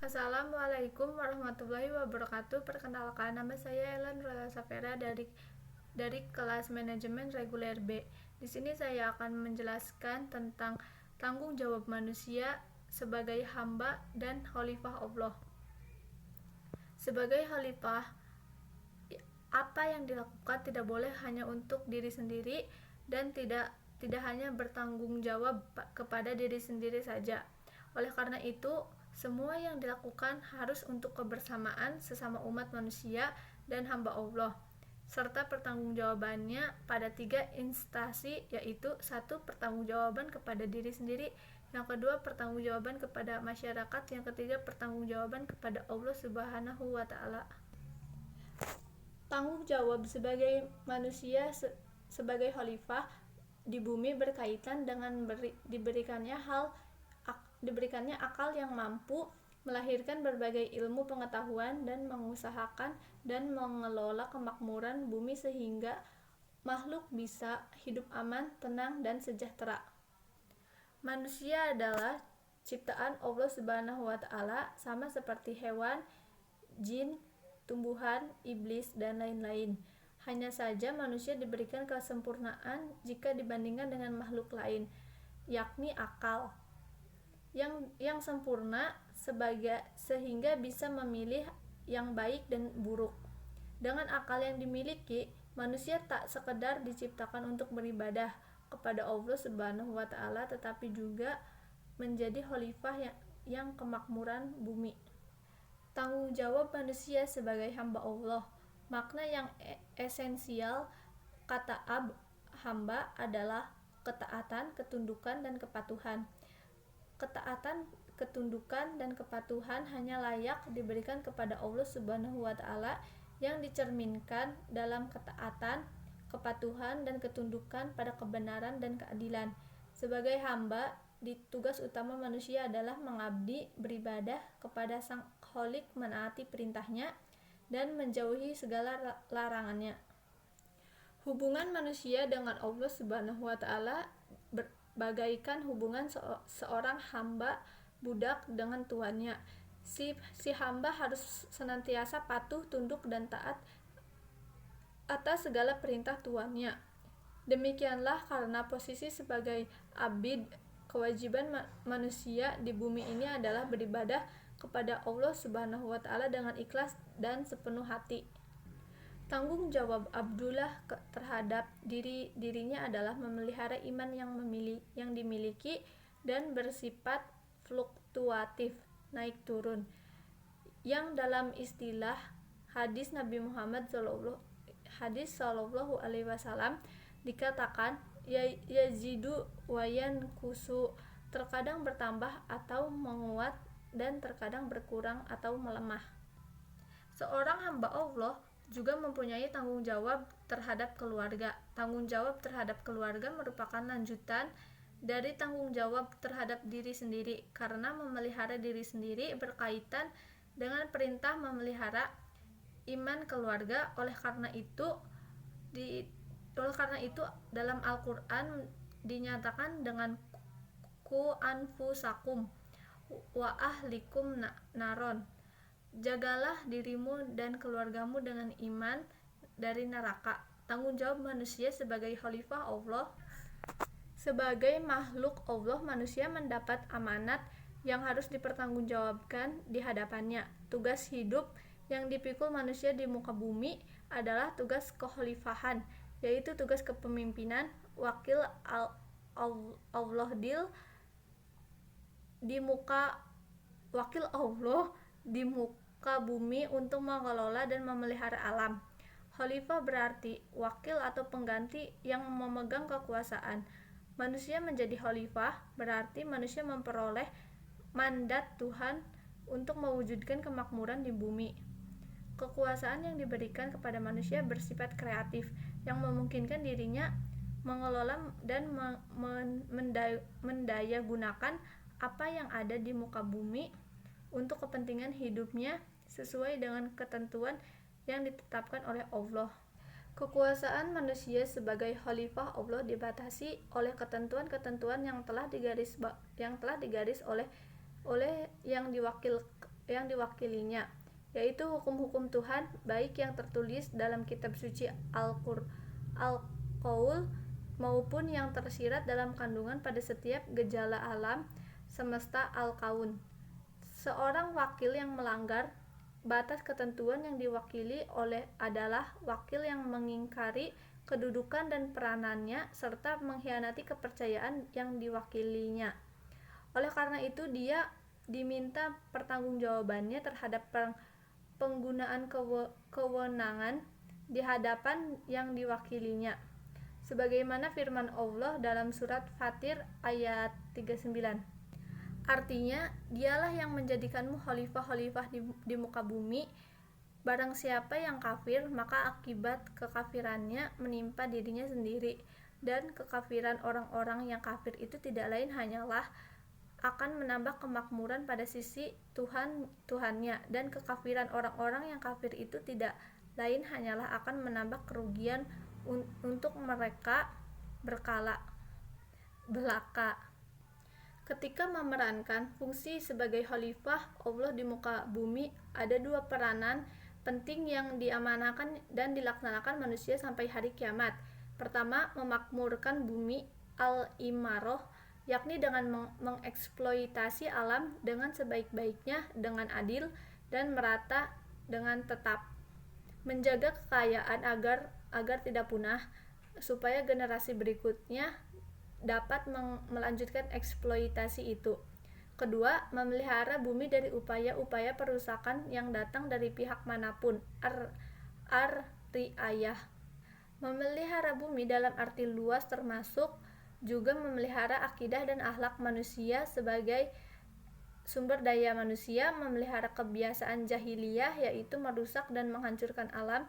Assalamualaikum warahmatullahi wabarakatuh. Perkenalkan, nama saya Ellen Rola Safera dari kelas manajemen reguler B. Di sini saya akan menjelaskan tentang tanggung jawab manusia sebagai hamba dan khalifah Allah. Sebagai khalifah, apa yang dilakukan tidak boleh hanya untuk diri sendiri dan tidak hanya bertanggung jawab kepada diri sendiri saja. Oleh karena itu, semua yang dilakukan harus untuk kebersamaan sesama umat manusia dan hamba Allah, serta pertanggungjawabannya pada 3 instansi, yaitu 1. Pertanggungjawaban kepada diri sendiri, yang kedua pertanggungjawaban kepada masyarakat, yang ketiga pertanggungjawaban kepada Allah Subhanahu wa Ta'ala. Tanggung jawab sebagai manusia sebagai khalifah di bumi berkaitan dengan diberikannya akal yang mampu melahirkan berbagai ilmu pengetahuan dan mengusahakan dan mengelola kemakmuran bumi sehingga makhluk bisa hidup aman, tenang, dan sejahtera. Manusia adalah ciptaan Allah Subhanahu wa Ta'ala, sama seperti hewan, jin, tumbuhan, iblis, dan lain-lain. Hanya saja manusia diberikan kesempurnaan jika dibandingkan dengan makhluk lain, yakni akal yang sempurna sehingga bisa memilih yang baik dan buruk. Dengan akal yang dimiliki, manusia tak sekedar diciptakan untuk beribadah kepada Allah Subhanahu wa Ta'ala, tetapi juga menjadi khalifah yang kemakmuran bumi. Tanggung jawab manusia sebagai hamba Allah. Makna yang esensial kata hamba adalah ketaatan, ketundukan, dan kepatuhan. Ketaatan, ketundukan, dan kepatuhan hanya layak diberikan kepada Allah Subhanahu wa Ta'ala, yang dicerminkan dalam ketaatan, kepatuhan, dan ketundukan pada kebenaran dan keadilan. Sebagai hamba, tugas utama manusia adalah mengabdi, beribadah kepada Sang Khalik, menaati perintahnya, dan menjauhi segala larangannya. Hubungan manusia dengan Allah Subhanahu wa Ta'ala bagaikan hubungan seorang hamba budak dengan tuannya. Si hamba harus senantiasa patuh, tunduk, dan taat atas segala perintah tuannya. Demikianlah karena posisi sebagai abid, kewajiban manusia di bumi ini adalah beribadah kepada Allah Subhanahu wa Ta'ala dengan ikhlas dan sepenuh hati. Tanggung jawab Abdullah terhadap dirinya adalah memelihara iman yang dimiliki dan bersifat fluktuatif, naik turun, yang dalam istilah hadis Nabi Muhammad Sallallahu Alaihi Wasallam dikatakan yazidu wa yankusu, terkadang bertambah atau menguat dan terkadang berkurang atau melemah. Seorang hamba Allah juga mempunyai tanggung jawab terhadap keluarga. Tanggung jawab terhadap keluarga merupakan lanjutan dari tanggung jawab terhadap diri sendiri, karena memelihara diri sendiri berkaitan dengan perintah memelihara iman keluarga. Oleh karena itu dalam Al-Quran dinyatakan dengan ku anfusakum wa ahlikum naron, jagalah dirimu dan keluargamu dengan iman dari neraka. Tanggung jawab manusia sebagai khalifah Allah. Sebagai makhluk Allah, manusia mendapat amanat yang harus dipertanggungjawabkan di hadapannya. Tugas hidup yang dipikul manusia di muka bumi adalah tugas kekhalifahan, yaitu tugas kepemimpinan. Wakil Allah di muka bumi untuk mengelola dan memelihara alam. Khalifah berarti wakil atau pengganti yang memegang kekuasaan. Manusia menjadi khalifah berarti manusia memperoleh mandat Tuhan untuk mewujudkan kemakmuran di bumi. Kekuasaan yang diberikan kepada manusia bersifat kreatif, yang memungkinkan dirinya mengelola dan mendayagunakan apa yang ada di muka bumi untuk kepentingan hidupnya sesuai dengan ketentuan yang ditetapkan oleh Allah. Kekuasaan manusia sebagai khalifah Allah dibatasi oleh ketentuan-ketentuan yang telah digaris oleh yang diwakilinya, yaitu hukum-hukum Tuhan baik yang tertulis dalam kitab suci Al-Qaul maupun yang tersirat dalam kandungan pada setiap gejala alam semesta Al-Kaun. Seorang wakil yang melanggar batas ketentuan yang diwakili oleh adalah wakil yang mengingkari kedudukan dan peranannya serta mengkhianati kepercayaan yang diwakilinya. Oleh karena itu, dia diminta pertanggungjawabannya terhadap penggunaan kewenangan di hadapan yang diwakilinya. Sebagaimana firman Allah dalam surat Fatir ayat 39. Artinya, dialah yang menjadikanmu khalifah-khalifah di muka bumi. Barang siapa yang kafir, maka akibat kekafirannya menimpa dirinya sendiri. Dan kekafiran orang-orang yang kafir itu tidak lain hanyalah akan menambah kemakmuran pada sisi Tuhannya, dan kekafiran orang-orang yang kafir itu tidak lain hanyalah akan menambah kerugian untuk mereka belaka. Ketika memerankan fungsi sebagai khalifah Allah di muka bumi, ada dua peranan penting yang diamanahkan dan dilaksanakan manusia sampai hari kiamat. Pertama, memakmurkan bumi al-imarah, yakni dengan mengeksploitasi alam dengan sebaik-baiknya, dengan adil dan merata dengan tetap. Menjaga kekayaan agar tidak punah, supaya generasi berikutnya dapat melanjutkan eksploitasi itu. Kedua, memelihara bumi dari upaya-upaya perusakan yang datang dari pihak manapun. Ar-riayah. Memelihara bumi dalam arti luas termasuk juga memelihara akidah dan akhlak manusia sebagai sumber daya manusia, memelihara kebiasaan jahiliyah yaitu merusak dan menghancurkan alam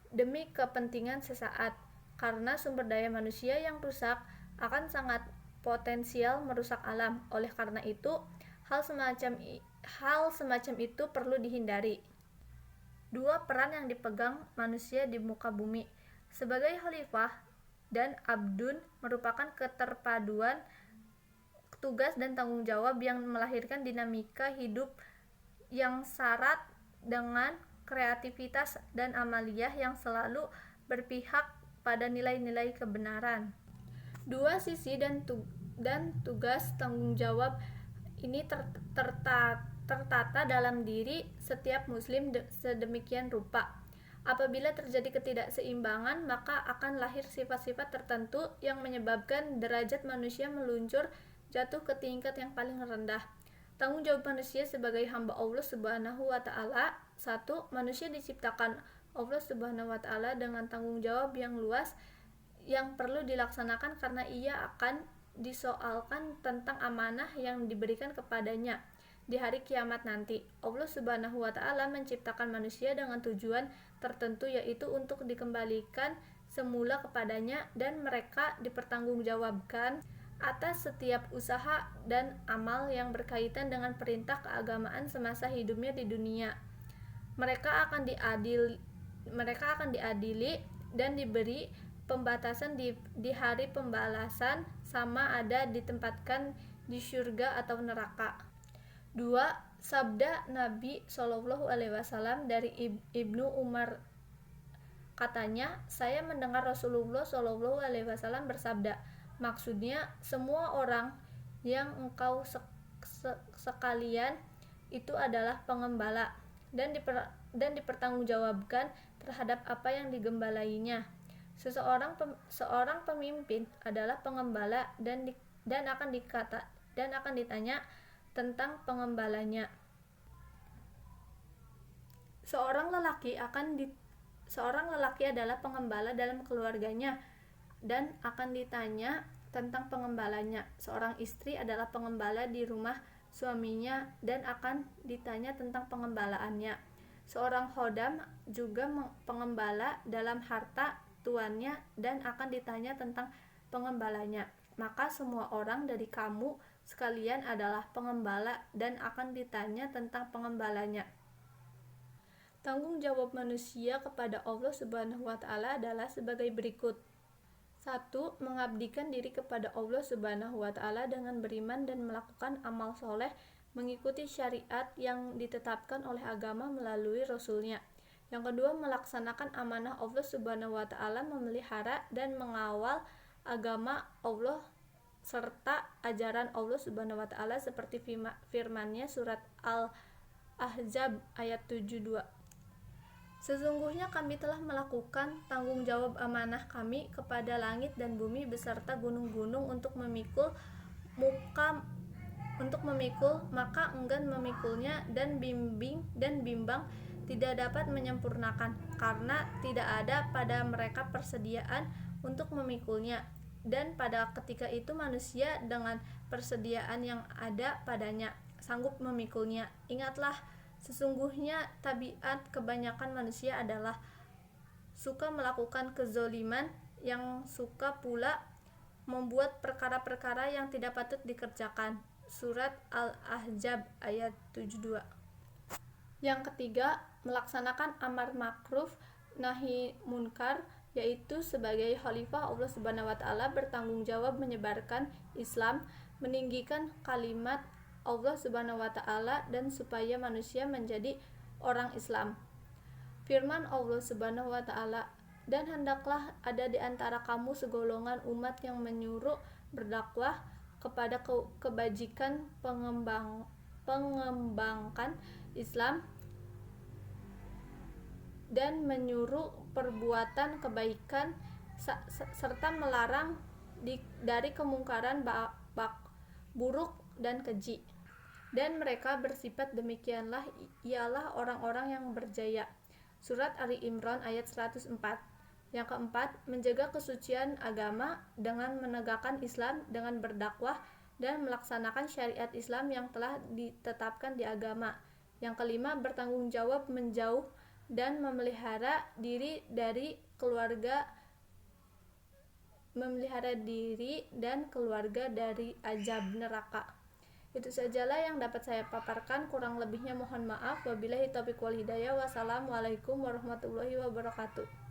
demi kepentingan sesaat. Karena sumber daya manusia yang rusak akan sangat potensial merusak alam. Oleh karena itu, hal semacam itu perlu dihindari. Dua peran yang dipegang manusia di muka bumi sebagai khalifah dan abdun merupakan keterpaduan tugas dan tanggung jawab yang melahirkan dinamika hidup yang syarat dengan kreativitas dan amaliyah yang selalu berpihak pada nilai-nilai kebenaran. Dua sisi dan tugas tanggung jawab ini tertata dalam diri setiap muslim sedemikian rupa. Apabila terjadi ketidakseimbangan, maka akan lahir sifat-sifat tertentu yang menyebabkan derajat manusia meluncur jatuh ke tingkat yang paling rendah. Tanggung jawab manusia sebagai hamba Allah Subhanahu wa taala. 1. Manusia diciptakan Allah Subhanahu wa taala dengan tanggung jawab yang luas yang perlu dilaksanakan karena ia akan disoalkan tentang amanah yang diberikan kepadanya di hari kiamat nanti. Allah Subhanahu wa taala menciptakan manusia dengan tujuan tertentu, yaitu untuk dikembalikan semula kepadanya dan mereka dipertanggungjawabkan atas setiap usaha dan amal yang berkaitan dengan perintah keagamaan semasa hidupnya di dunia. Mereka akan diadili dan diberi pembatasan di hari pembalasan, sama ada ditempatkan di syurga atau neraka. 2. Sabda Nabi SAW dari Ibnu Umar, katanya, saya mendengar Rasulullah SAW bersabda, maksudnya semua orang yang engkau sekalian itu adalah pengembala dan dipertanggungjawabkan terhadap apa yang digembalainya. Seorang pemimpin adalah pengembala dan akan ditanya tentang pengembalanya. Seorang lelaki adalah pengembala dalam keluarganya dan akan ditanya tentang pengembalanya. Seorang istri adalah pengembala di rumah suaminya dan akan ditanya tentang pengembalaannya. Seorang khodam juga pengembala dalam harta tuannya dan akan ditanya tentang pengembalanya. Maka semua orang dari kamu sekalian adalah pengembala dan akan ditanya tentang pengembalanya. Tanggung jawab manusia kepada Allah Subhanahu wa taala adalah sebagai berikut. 1. Mengabdikan diri kepada Allah Subhanahu wa taala dengan beriman dan melakukan amal soleh mengikuti syariat yang ditetapkan oleh agama melalui Rasulnya. Yang kedua, melaksanakan amanah Allah Subhanahu wa Ta'ala, memelihara dan mengawal agama Allah serta ajaran Allah Subhanahu wa Ta'ala seperti firman-Nya surat Al-Ahzab ayat 72. Sesungguhnya kami telah melakukan tanggung jawab amanah kami kepada langit dan bumi beserta gunung-gunung untuk memikul, maka enggan memikulnya, dan bimbang tidak dapat menyempurnakan karena tidak ada pada mereka persediaan untuk memikulnya, dan pada ketika itu manusia dengan persediaan yang ada padanya sanggup memikulnya. Ingatlah, sesungguhnya tabiat kebanyakan manusia adalah suka melakukan kezoliman, yang suka pula membuat perkara-perkara yang tidak patut dikerjakan. Surat Al-Ahzab ayat 72. Yang ketiga, melaksanakan amar ma'ruf nahi munkar, yaitu sebagai khalifah Allah Subhanahu wa Ta'ala bertanggung jawab menyebarkan Islam, meninggikan kalimat Allah Subhanahu wa Ta'ala, dan supaya manusia menjadi orang Islam. Firman Allah Subhanahu wa Ta'ala, dan hendaklah ada di antara kamu segolongan umat yang menyuruh berdakwah kepada kebajikan, pengembangkan Islam, dan menyuruh perbuatan kebaikan serta melarang dari kemungkaran buruk dan keji. Dan mereka bersifat demikianlah ialah orang-orang yang berjaya. Surat Ali Imran ayat 104. Yang keempat, menjaga kesucian agama dengan menegakkan Islam dengan berdakwah dan melaksanakan syariat Islam yang telah ditetapkan di agama. Yang kelima, bertanggung jawab menjauh dan memelihara diri dan keluarga dari azab neraka. Itu sajalah yang dapat saya paparkan, kurang lebihnya mohon maaf. Wabillahi taufiq wal hidayah. Wassalamualaikum warahmatullahi wabarakatuh.